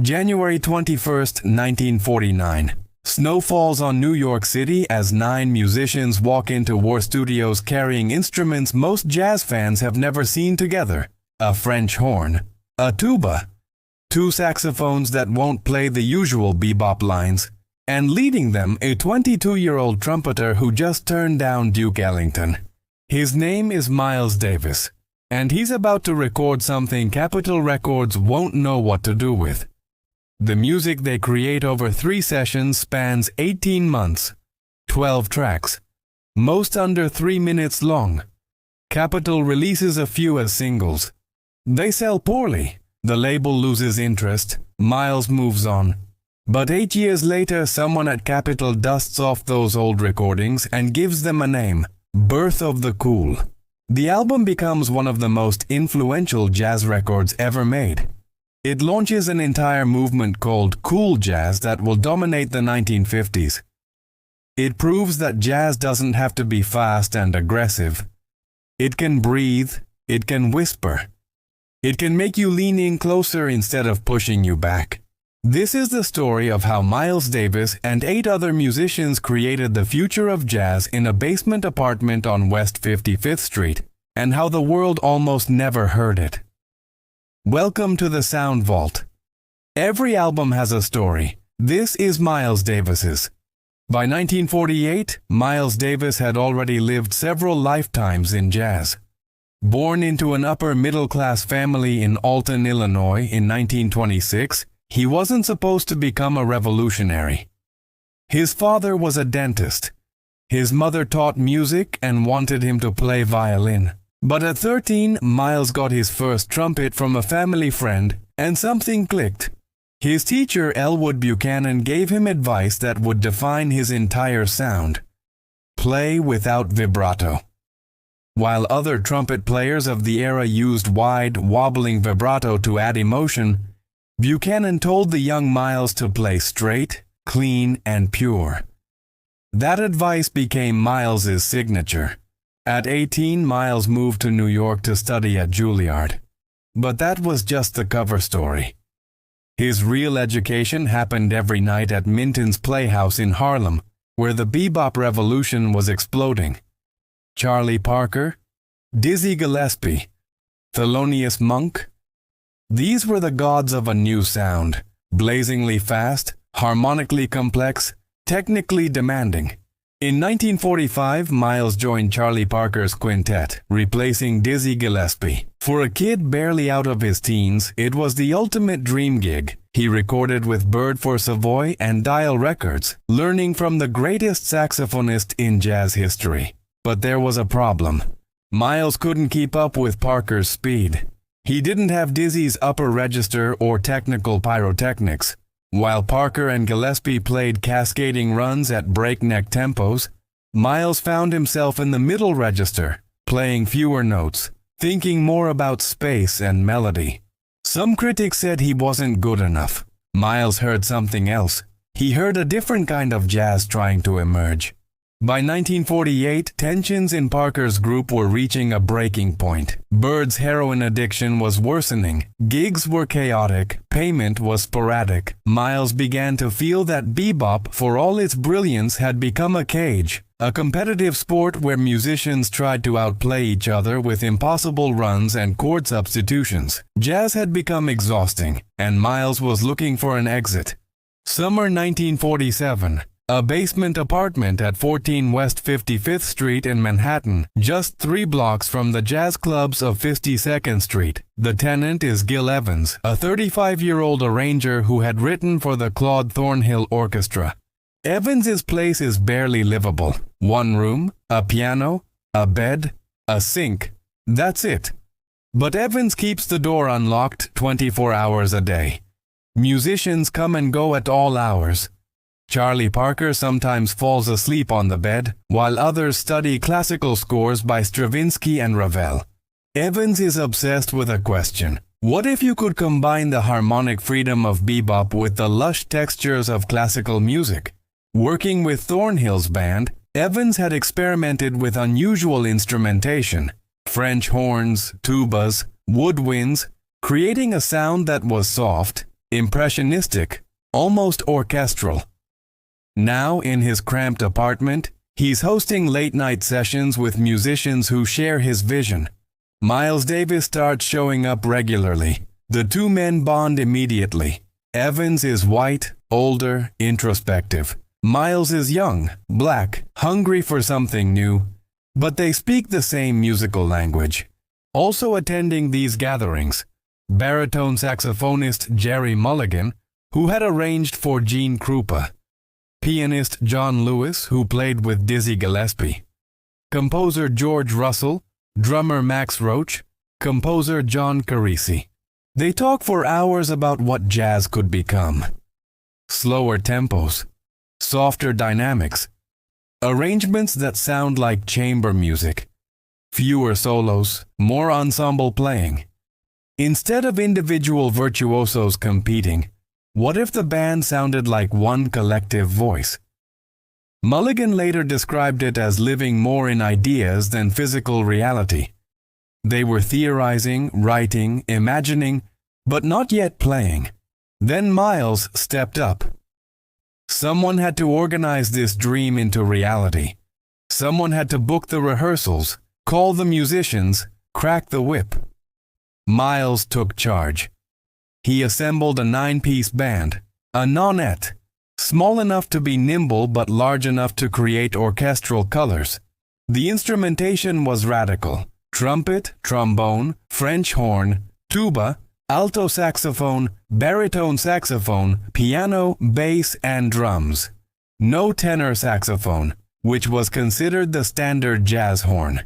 January 21st, 1949. Snow falls on New York City as 9 musicians walk into War Studios carrying instruments most jazz fans have never seen together: a French horn, a tuba, 2 saxophones that won't play the usual bebop lines, and leading them a 22-year-old trumpeter who just turned down Duke Ellington. His name is Miles Davis, and he's about to record something Capitol Records won't know what to do with. The music they create over 3 sessions spans 18 months, 12 tracks, most under 3 minutes long. Capitol releases a few as singles. They sell poorly. The label loses interest. Miles moves on. But 8 years later, someone at Capitol dusts off those old recordings and gives them a name: Birth of the Cool. The album becomes one of the most influential jazz records ever made. It launches an entire movement called cool jazz that will dominate the 1950s. It proves that jazz doesn't have to be fast and aggressive. It can breathe, it can whisper. It can make you lean in closer instead of pushing you back. This is the story of how Miles Davis and 8 other musicians created the future of jazz in a basement apartment on West 55th Street, and how the world almost never heard it. Welcome to the Sound Vault. Every album has a story. This is Miles Davis's. By 1948, Miles Davis had already lived several lifetimes in jazz. Born into an upper-middle-class family in Alton, Illinois in 1926, he wasn't supposed to become a revolutionary. His father was a dentist. His mother taught music and wanted him to play violin. But at 13, Miles got his first trumpet from a family friend, and something clicked. His teacher, Elwood Buchanan, gave him advice that would define his entire sound: play without vibrato. While other trumpet players of the era used wide, wobbling vibrato to add emotion, Buchanan told the young Miles to play straight, clean, and pure. That advice became Miles's signature. At 18, Miles moved to New York to study at Juilliard. But that was just the cover story. His real education happened every night at Minton's Playhouse in Harlem, where the bebop revolution was exploding. Charlie Parker, Dizzy Gillespie, Thelonious Monk. These were the gods of a new sound, blazingly fast, harmonically complex, technically demanding. In 1945, Miles joined Charlie Parker's quintet, replacing Dizzy Gillespie. For a kid barely out of his teens, it was the ultimate dream gig. He recorded with Bird for Savoy and Dial Records, learning from the greatest saxophonist in jazz history. But there was a problem. Miles couldn't keep up with Parker's speed. He didn't have Dizzy's upper register or technical pyrotechnics. While Parker and Gillespie played cascading runs at breakneck tempos, Miles found himself in the middle register, playing fewer notes, thinking more about space and melody. Some critics said he wasn't good enough. Miles heard something else. He heard a different kind of jazz trying to emerge. By 1948, tensions in Parker's group were reaching a breaking point. Bird's heroin addiction was worsening. Gigs were chaotic. Payment was sporadic. Miles began to feel that bebop, for all its brilliance, had become a cage, a competitive sport where musicians tried to outplay each other with impossible runs and chord substitutions. Jazz had become exhausting, and Miles was looking for an exit. Summer 1947. A basement apartment at 14 West 55th Street in Manhattan, just 3 blocks from the jazz clubs of 52nd Street. The tenant is Gil Evans, a 35-year-old arranger who had written for the Claude Thornhill Orchestra. Evans's place is barely livable. 1 room, a piano, a bed, a sink. That's it. But Evans keeps the door unlocked 24 hours a day. Musicians come and go at all hours. Charlie Parker sometimes falls asleep on the bed, while others study classical scores by Stravinsky and Ravel. Evans is obsessed with a question: what if you could combine the harmonic freedom of bebop with the lush textures of classical music? Working with Thornhill's band, Evans had experimented with unusual instrumentation: French horns, tubas, woodwinds, creating a sound that was soft, impressionistic, almost orchestral. Now, in his cramped apartment, he's hosting late-night sessions with musicians who share his vision. Miles Davis starts showing up regularly. The two men bond immediately. Evans is white, older, introspective. Miles is young, black, hungry for something new. But they speak the same musical language. Also attending these gatherings, baritone saxophonist Jerry Mulligan, who had arranged for Gene Krupa. Pianist John Lewis, who played with Dizzy Gillespie. Composer George Russell, drummer Max Roach, composer John Carisi. They talk for hours about what jazz could become. Slower tempos, softer dynamics, arrangements that sound like chamber music, fewer solos, more ensemble playing. Instead of individual virtuosos competing, what if the band sounded like one collective voice? Mulligan later described it as living more in ideas than physical reality. They were theorizing, writing, imagining, but not yet playing. Then Miles stepped up. Someone had to organize this dream into reality. Someone had to book the rehearsals, call the musicians, crack the whip. Miles took charge. He assembled a 9-piece band, a nonette, small enough to be nimble but large enough to create orchestral colors. The instrumentation was radical: trumpet, trombone, French horn, tuba, alto saxophone, baritone saxophone, piano, bass, and drums. No tenor saxophone, which was considered the standard jazz horn.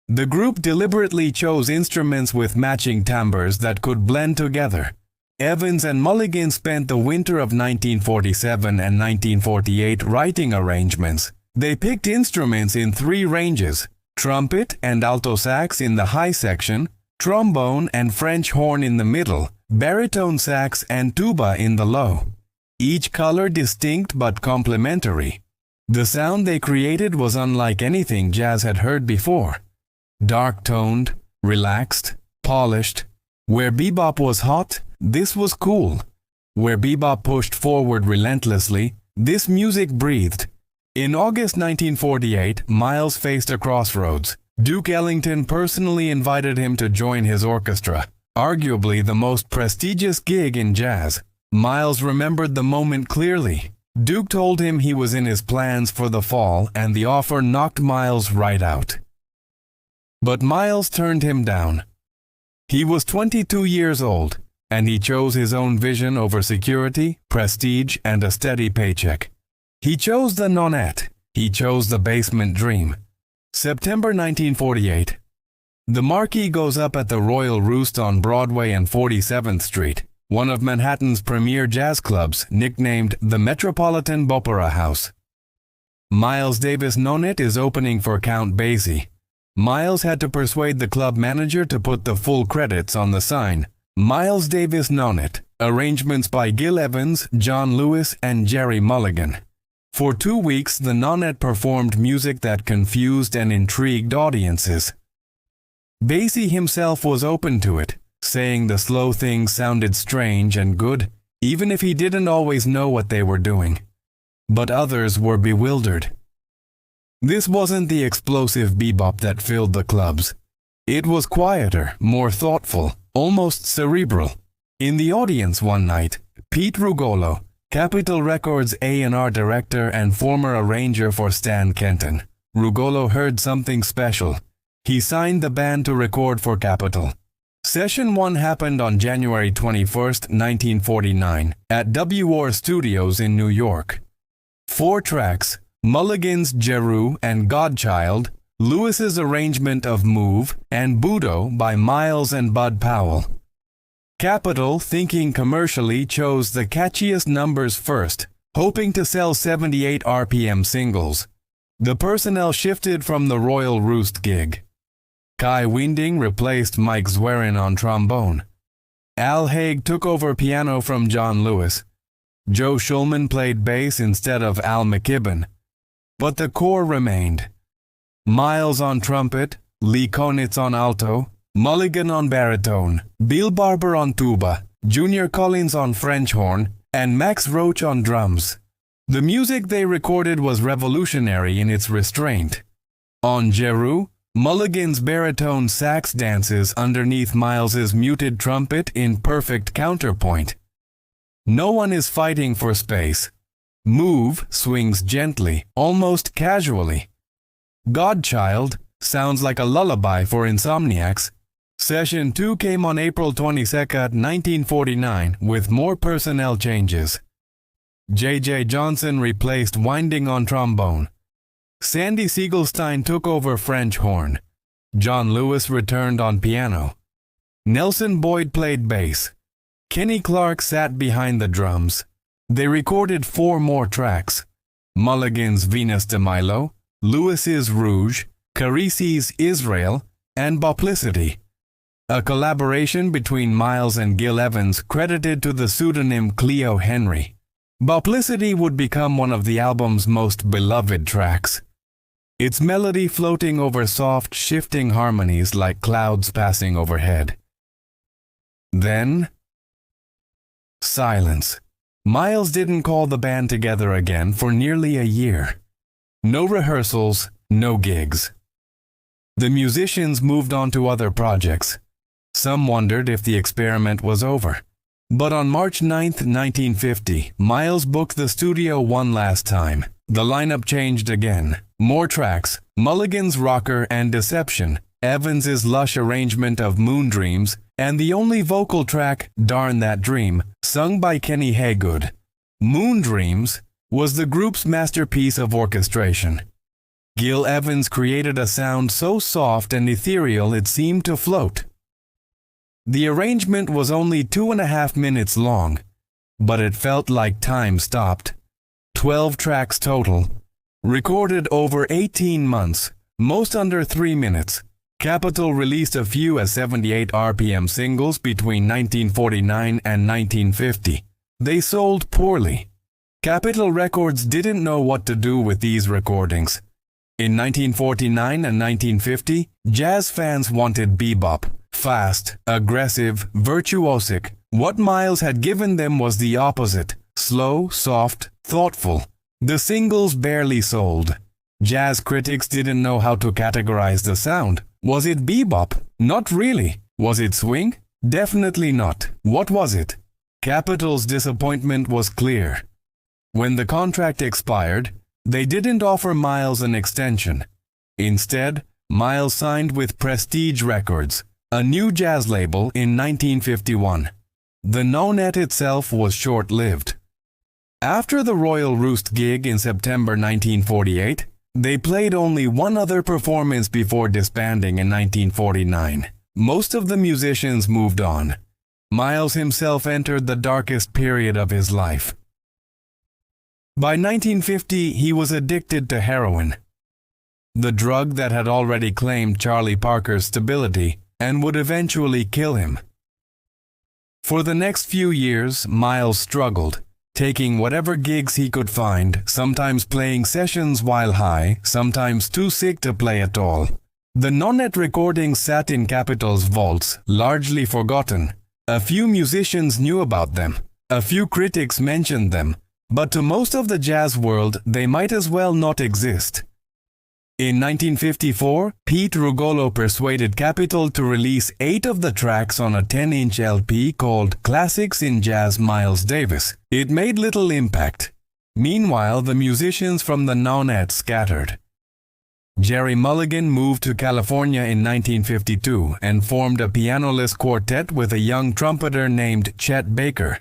The group deliberately chose instruments with matching timbres that could blend together. Evans and Mulligan spent the winter of 1947 and 1948 writing arrangements. They picked instruments in 3 ranges: trumpet and alto sax in the high section, trombone and French horn in the middle, baritone sax and tuba in the low. Each color distinct but complementary. The sound they created was unlike anything jazz had heard before. Dark-toned, relaxed, polished. Where bebop was hot, this was cool. Where bebop pushed forward relentlessly, this music breathed. In August 1948, Miles faced a crossroads. Duke Ellington personally invited him to join his orchestra, arguably the most prestigious gig in jazz. Miles remembered the moment clearly. Duke told him he was in his plans for the fall, and the offer knocked Miles right out. But Miles turned him down. He was 22 years old, and he chose his own vision over security, prestige, and a steady paycheck. He chose the nonette. He chose the basement dream. September 1948. The marquee goes up at the Royal Roost on Broadway and 47th Street, one of Manhattan's premier jazz clubs, nicknamed the Metropolitan Opera House. Miles Davis Nonette is opening for Count Basie. Miles had to persuade the club manager to put the full credits on the sign. Miles Davis Nonette, arrangements by Gil Evans, John Lewis, and Jerry Mulligan. For 2 weeks, the nonette performed music that confused and intrigued audiences. Basie himself was open to it, saying the slow things sounded strange and good, even if he didn't always know what they were doing. But others were bewildered. This wasn't the explosive bebop that filled the clubs. It was quieter, more thoughtful, almost cerebral. In the audience one night, Pete Rugolo, Capitol Records A&R director and former arranger for Stan Kenton. Rugolo heard something special. He signed the band to record for Capitol. Session 1 happened on January 21, 1949, at WR Studios in New York. 4 tracks: Mulligan's Jeru and Godchild, Lewis's arrangement of Move, and Budo by Miles and Bud Powell. Capitol, thinking commercially, chose the catchiest numbers first, hoping to sell 78 RPM singles. The personnel shifted from the Royal Roost gig. Kai Winding replaced Mike Zwerin on trombone. Al Haig took over piano from John Lewis. Joe Shulman played bass instead of Al McKibben. But the core remained. Miles on trumpet, Lee Konitz on alto, Mulligan on baritone, Bill Barber on tuba, Junior Collins on French horn, and Max Roach on drums. The music they recorded was revolutionary in its restraint. On Jeru, Mulligan's baritone sax dances underneath Miles's muted trumpet in perfect counterpoint. No One is Fighting for Space. Move swings gently, almost casually. Godchild sounds like a lullaby for insomniacs. Session 2 came on April 22, 1949, with more personnel changes. J.J. Johnson replaced Winding on trombone. Sandy Siegelstein took over French horn. John Lewis returned on piano. Nelson Boyd played bass. Kenny Clark sat behind the drums. They recorded 4 more tracks: Mulligan's Venus de Milo, Lewis's Rouge, Carisi's Israel, and Boplicity. A collaboration between Miles and Gil Evans credited to the pseudonym Cleo Henry. Boplicity would become one of the album's most beloved tracks. Its melody floating over soft, shifting harmonies like clouds passing overhead. Then, silence. Miles didn't call the band together again for nearly a year. No rehearsals, no gigs. The musicians moved on to other projects. Some wondered if the experiment was over. But on March 9, 1950, Miles booked the studio one last time. The lineup changed again. More tracks: Mulligan's Rocker and Deception, Evans's lush arrangement of Moon Dreams, and the only vocal track, Darn That Dream, sung by Kenny Haygood. Moon Dreams was the group's masterpiece of orchestration. Gil Evans created a sound so soft and ethereal it seemed to float. The arrangement was only 2.5 minutes long, but it felt like time stopped. 12 tracks total, recorded over 18 months, most under 3 minutes. Capitol released a few as 78 RPM singles between 1949 and 1950. They sold poorly. Capitol Records didn't know what to do with these recordings. In 1949 and 1950, jazz fans wanted bebop. Fast, aggressive, virtuosic. What Miles had given them was the opposite: slow, soft, thoughtful. The singles barely sold. Jazz critics didn't know how to categorize the sound. Was it bebop? Not really. Was it swing? Definitely not. What was it? Capitol's disappointment was clear. When the contract expired, they didn't offer Miles an extension. Instead, Miles signed with Prestige Records, a new jazz label, in 1951. The Nonet itself was short-lived. After the Royal Roost gig in September 1948, they played only one other performance before disbanding in 1949. Most of the musicians moved on. Miles himself entered the darkest period of his life. By 1950, he was addicted to heroin, the drug that had already claimed Charlie Parker's stability and would eventually kill him. For the next few years, Miles struggled, taking whatever gigs he could find, sometimes playing sessions while high, sometimes too sick to play at all. The Nonet recordings sat in Capitol's vaults, largely forgotten. A few musicians knew about them. A few critics mentioned them. But to most of the jazz world, they might as well not exist. In 1954, Pete Rugolo persuaded Capitol to release 8 of the tracks on a 10-inch LP called Classics in Jazz Miles Davis. It made little impact. Meanwhile, the musicians from the Nonet scattered. Jerry Mulligan moved to California in 1952 and formed a pianoless quartet with a young trumpeter named Chet Baker.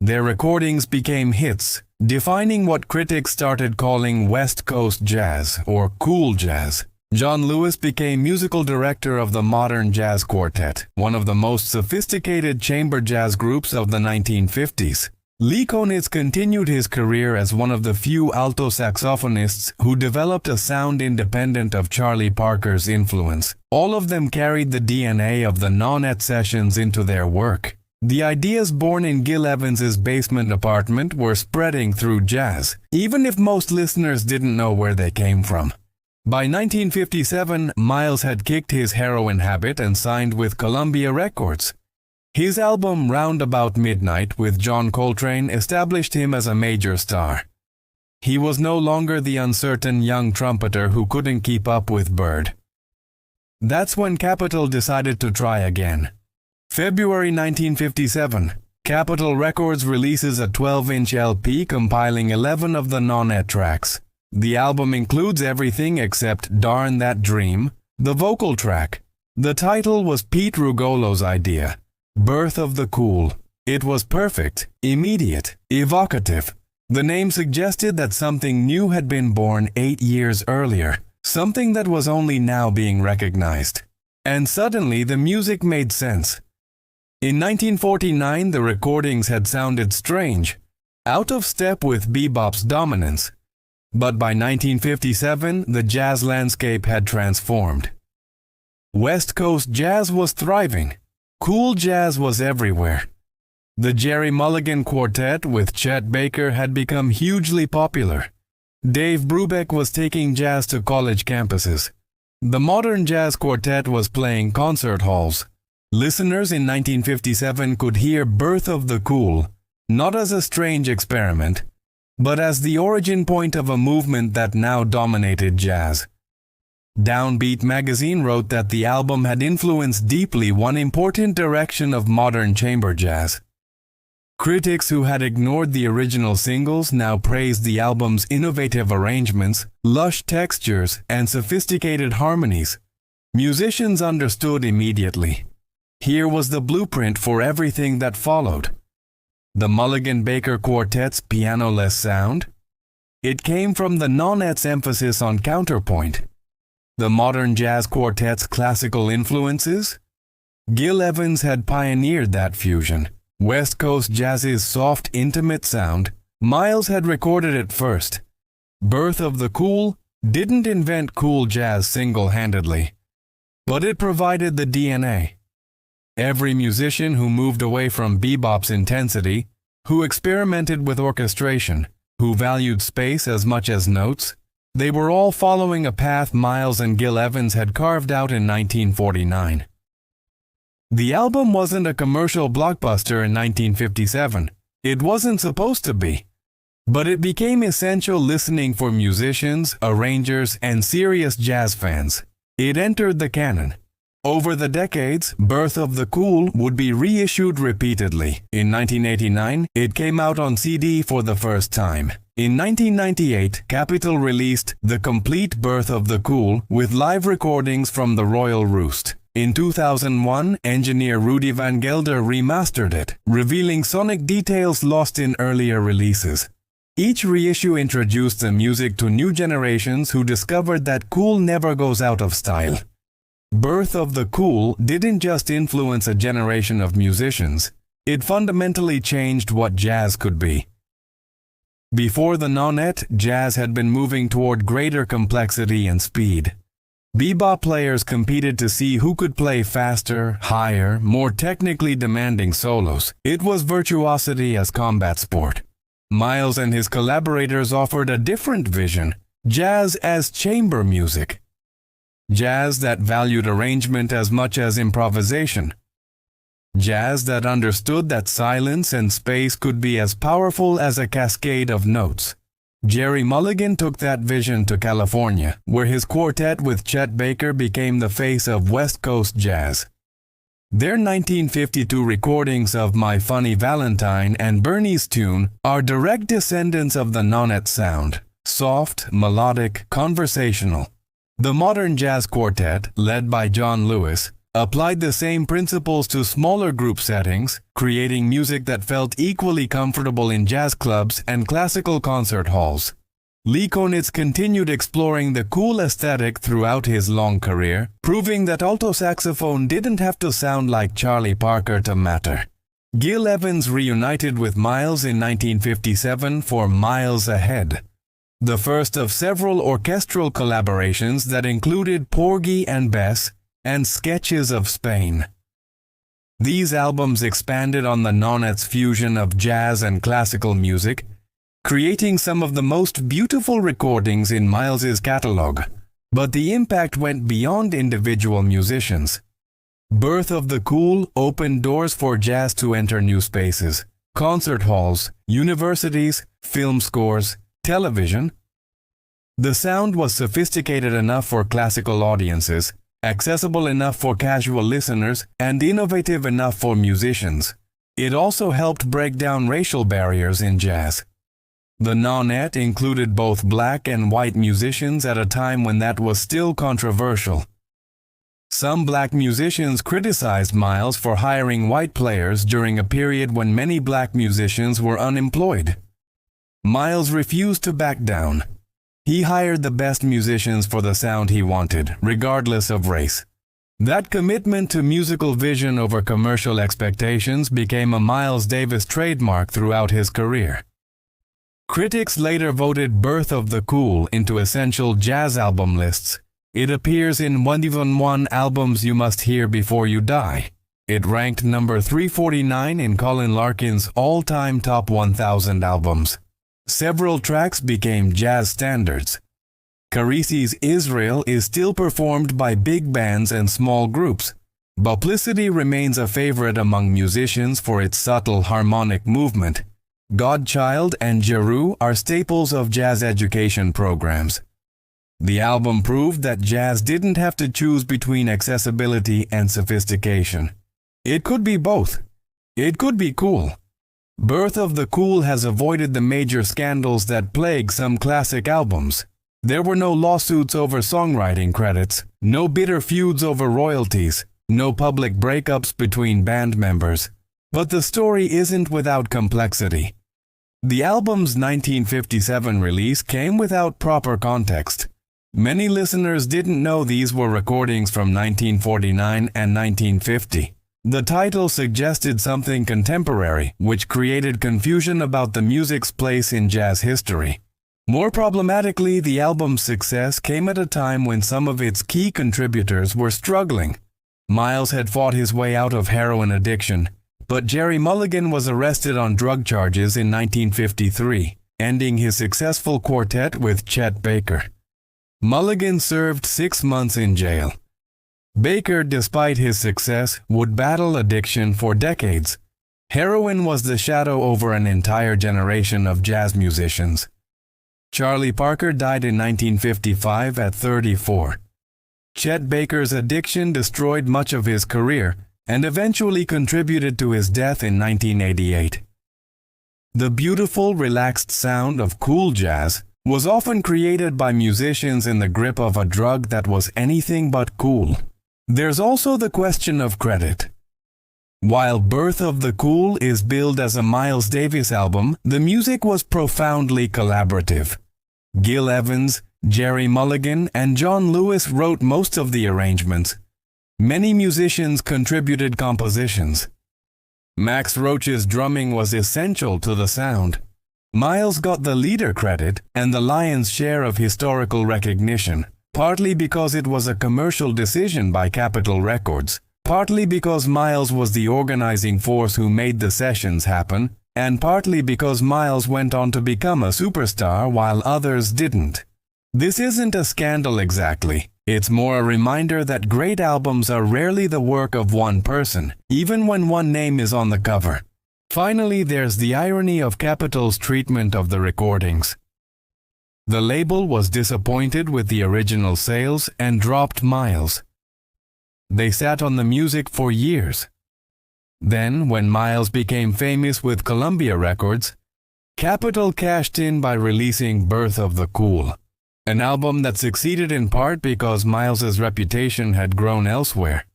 Their recordings became hits, defining what critics started calling West Coast jazz or cool jazz. John Lewis became musical director of the Modern Jazz Quartet, one of the most sophisticated chamber jazz groups of the 1950s. Lee Konitz continued his career as one of the few alto saxophonists who developed a sound independent of Charlie Parker's influence. All of them carried the DNA of the Nonet sessions into their work. The ideas born in Gil Evans's basement apartment were spreading through jazz, even if most listeners didn't know where they came from. By 1957, Miles had kicked his heroin habit and signed with Columbia Records. His album Round About Midnight with John Coltrane established him as a major star. He was no longer the uncertain young trumpeter who couldn't keep up with Bird. That's when Capitol decided to try again. February 1957, Capitol Records releases a 12-inch LP compiling 11 of the Nonette tracks. The album includes everything except Darn That Dream, the vocal track. The title was Pete Rugolo's idea, Birth of the Cool. It was perfect, immediate, evocative. The name suggested that something new had been born 8 years earlier, something that was only now being recognized. And suddenly the music made sense. In 1949, the recordings had sounded strange, out of step with bebop's dominance. But by 1957, the jazz landscape had transformed. West Coast jazz was thriving. Cool jazz was everywhere. The Jerry Mulligan Quartet with Chet Baker had become hugely popular. Dave Brubeck was taking jazz to college campuses. The Modern Jazz Quartet was playing concert halls. Listeners in 1957 could hear Birth of the Cool, not as a strange experiment, but as the origin point of a movement that now dominated jazz. Downbeat magazine wrote that the album had influenced deeply one important direction of modern chamber jazz. Critics who had ignored the original singles now praised the album's innovative arrangements, lush textures, and sophisticated harmonies. Musicians understood immediately. Here was the blueprint for everything that followed. The Mulligan-Baker Quartet's piano-less sound? It came from the Nonette's emphasis on counterpoint. The Modern Jazz Quartet's classical influences? Gil Evans had pioneered that fusion. West Coast jazz's soft, intimate sound, Miles had recorded it first. Birth of the Cool didn't invent cool jazz single-handedly, but it provided the DNA. Every musician who moved away from bebop's intensity, who experimented with orchestration, who valued space as much as notes, they were all following a path Miles and Gil Evans had carved out in 1949. The album wasn't a commercial blockbuster in 1957. It wasn't supposed to be. But it became essential listening for musicians, arrangers, and serious jazz fans. It entered the canon. Over the decades, Birth of the Cool would be reissued repeatedly. In 1989, it came out on CD for the first time. In 1998, Capitol released The Complete Birth of the Cool with live recordings from the Royal Roost. In 2001, engineer Rudy Van Gelder remastered it, revealing sonic details lost in earlier releases. Each reissue introduced the music to new generations who discovered that cool never goes out of style. Birth of the Cool didn't just influence a generation of musicians, it fundamentally changed what jazz could be. Before the Nonette, jazz had been moving toward greater complexity and speed. Bebop players competed to see who could play faster, higher, more technically demanding solos. It was virtuosity as combat sport. Miles and his collaborators offered a different vision, jazz as chamber music. Jazz that valued arrangement as much as improvisation. Jazz that understood that silence and space could be as powerful as a cascade of notes. Jerry Mulligan took that vision to California, where his quartet with Chet Baker became the face of West Coast jazz. Their 1952 recordings of My Funny Valentine and Bernie's Tune are direct descendants of the Nonette sound, soft, melodic, conversational. The Modern Jazz Quartet, led by John Lewis, applied the same principles to smaller group settings, creating music that felt equally comfortable in jazz clubs and classical concert halls. Lee Konitz continued exploring the cool aesthetic throughout his long career, proving that alto saxophone didn't have to sound like Charlie Parker to matter. Gil Evans reunited with Miles in 1957 for Miles Ahead, the first of several orchestral collaborations that included Porgy and Bess and Sketches of Spain. These albums expanded on the Nonette's fusion of jazz and classical music, creating some of the most beautiful recordings in Miles's catalog. But the impact went beyond individual musicians. Birth of the Cool opened doors for jazz to enter new spaces: concert halls, universities, film scores, television. The sound was sophisticated enough for classical audiences, accessible enough for casual listeners, and innovative enough for musicians. It also helped break down racial barriers in jazz. The nonet included both black and white musicians at a time when that was still controversial. Some black musicians criticized Miles for hiring white players during a period when many black musicians were unemployed. Miles refused to back down. He hired the best musicians for the sound he wanted, regardless of race. That commitment to musical vision over commercial expectations became a Miles Davis trademark throughout his career. Critics later voted Birth of the Cool into essential jazz album lists. It appears in 101 Albums You Must Hear Before You Die. It ranked number 349 in Colin Larkin's all-time top 1,000 albums. Several tracks became jazz standards. Carisi's Israel is still performed by big bands and small groups. Publicity remains a favorite among musicians for its subtle harmonic movement. Godchild and Jeru are staples of jazz education programs. The album proved that jazz didn't have to choose between accessibility and sophistication. It could be both. It could be cool. Birth of the Cool has avoided the major scandals that plague some classic albums. There were no lawsuits over songwriting credits, no bitter feuds over royalties, no public breakups between band members. But the story isn't without complexity. The album's 1957 release came without proper context. Many listeners didn't know these were recordings from 1949 and 1950. The title suggested something contemporary, which created confusion about the music's place in jazz history. More problematically, the album's success came at a time when some of its key contributors were struggling. Miles had fought his way out of heroin addiction, but Gerry Mulligan was arrested on drug charges in 1953, ending his successful quartet with Chet Baker. Mulligan served 6 months in jail. Baker, despite his success, would battle addiction for decades. Heroin was the shadow over an entire generation of jazz musicians. Charlie Parker died in 1955 at 34. Chet Baker's addiction destroyed much of his career and eventually contributed to his death in 1988. The beautiful, relaxed sound of cool jazz was often created by musicians in the grip of a drug that was anything but cool. There's also the question of credit. While Birth of the Cool is billed as a Miles Davis album, the music was profoundly collaborative. Gil Evans, Gerry Mulligan, and John Lewis wrote most of the arrangements. Many musicians contributed compositions. Max Roach's drumming was essential to the sound. Miles got the leader credit and the lion's share of historical recognition, partly because it was a commercial decision by Capitol Records, partly because Miles was the organizing force who made the sessions happen, and partly because Miles went on to become a superstar while others didn't. This isn't a scandal exactly. It's more a reminder that great albums are rarely the work of one person, even when one name is on the cover. Finally, there's the irony of Capitol's treatment of the recordings. The label was disappointed with the original sales and dropped Miles. They sat on the music for years. Then, when Miles became famous with Columbia Records, Capitol cashed in by releasing Birth of the Cool, an album that succeeded in part because Miles's reputation had grown elsewhere.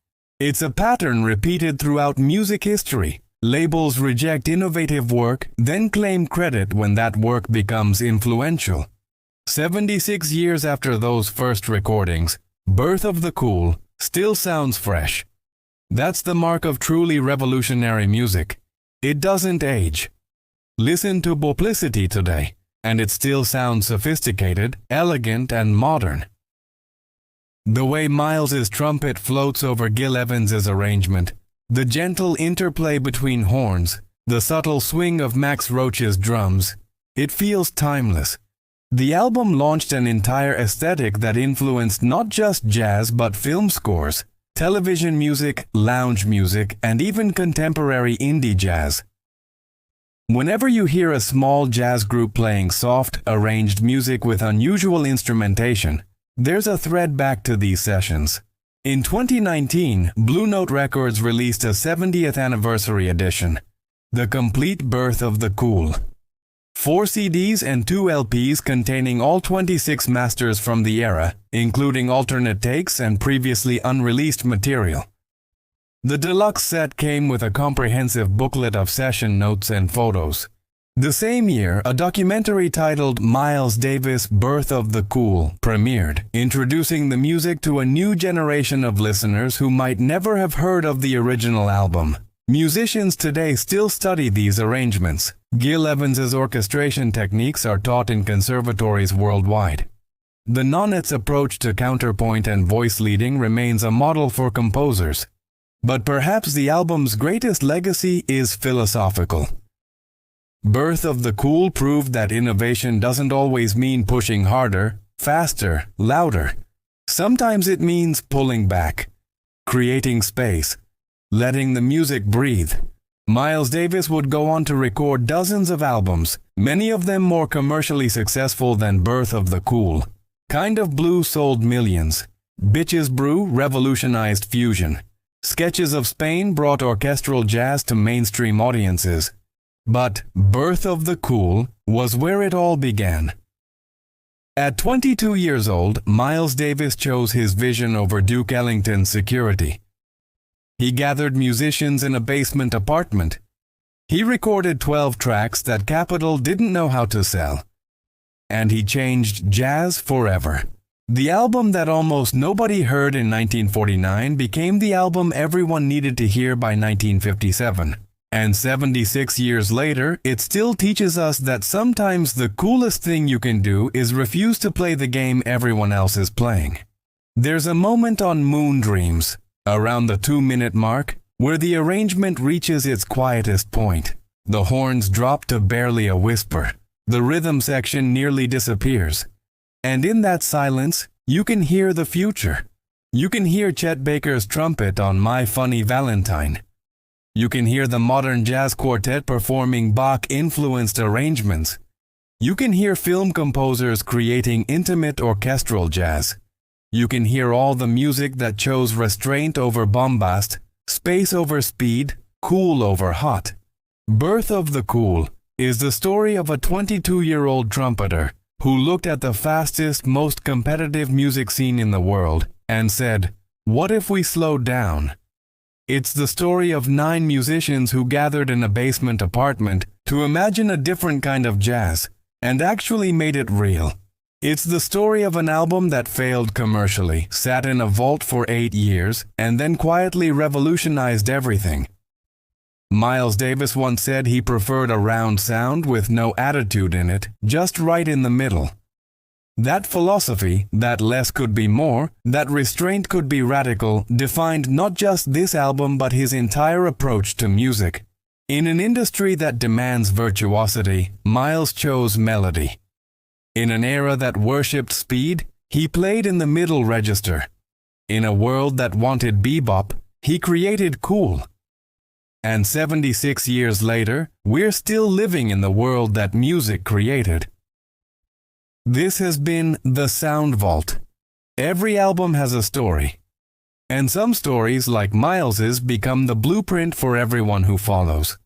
It's a pattern repeated throughout music history. Labels reject innovative work, then claim credit when that work becomes influential. 76 years after those first recordings, Birth of the Cool still sounds fresh. That's the mark of truly revolutionary music. It doesn't age. Listen to Publicity today, and it still sounds sophisticated, elegant, and modern. The way Miles's trumpet floats over Gil Evans's arrangement, the gentle interplay between horns, the subtle swing of Max Roach's drums, it feels timeless. The album launched an entire aesthetic that influenced not just jazz but film scores. television music, lounge music, and even contemporary indie jazz. Whenever you hear a small jazz group playing soft, arranged music with unusual instrumentation, there's a thread back to these sessions. In 2019, Blue Note Records released a 70th anniversary edition, The Complete Birth of the Cool. 4 CDs and 2 LPs containing all 26 masters from the era, including alternate takes and previously unreleased material. The deluxe set came with a comprehensive booklet of session notes and photos. The same year, a documentary titled Miles Davis: Birth of the Cool premiered, introducing the music to a new generation of listeners who might never have heard of the original album. Musicians today still study these arrangements. Gil Evans's orchestration techniques are taught in conservatories worldwide. The Nonnet's approach to counterpoint and voice leading remains a model for composers. But perhaps the album's greatest legacy is philosophical. Birth of the Cool proved that innovation doesn't always mean pushing harder, faster, louder. Sometimes it means pulling back, creating space, letting the music breathe. Miles Davis would go on to record dozens of albums, many of them more commercially successful than Birth of the Cool. Kind of Blue sold millions. Bitches Brew revolutionized fusion. Sketches of Spain brought orchestral jazz to mainstream audiences. But Birth of the Cool was where it all began. At 22 years old, Miles Davis chose his vision over Duke Ellington's security. He gathered musicians in a basement apartment. He recorded 12 tracks that Capitol didn't know how to sell. And he changed jazz forever. The album that almost nobody heard in 1949 became the album everyone needed to hear by 1957. And 76 years later, it still teaches us that sometimes the coolest thing you can do is refuse to play the game everyone else is playing. There's a moment on Moon Dreams, around the 2-minute mark, where the arrangement reaches its quietest point. The horns drop to barely a whisper. The rhythm section nearly disappears. And in that silence, you can hear the future. You can hear Chet Baker's trumpet on My Funny Valentine. You can hear the modern jazz quartet performing Bach-influenced arrangements. You can hear film composers creating intimate orchestral jazz. You can hear all the music that chose restraint over bombast, space over speed, cool over hot. Birth of the Cool is the story of a 22-year-old trumpeter who looked at the fastest, most competitive music scene in the world and said, "What if we slowed down?" It's the story of 9 musicians who gathered in a basement apartment to imagine a different kind of jazz and actually made it real. It's the story of an album that failed commercially, sat in a vault for 8 years, and then quietly revolutionized everything. Miles Davis once said he preferred a round sound with no attitude in it, just right in the middle. That philosophy, that less could be more, that restraint could be radical, defined not just this album but his entire approach to music. In an industry that demands virtuosity, Miles chose melody. In an era that worshipped speed, he played in the middle register. In a world that wanted bebop, he created cool. And 76 years later, we're still living in the world that music created. This has been The Sound Vault. Every album has a story. And some stories, like Miles's, become the blueprint for everyone who follows.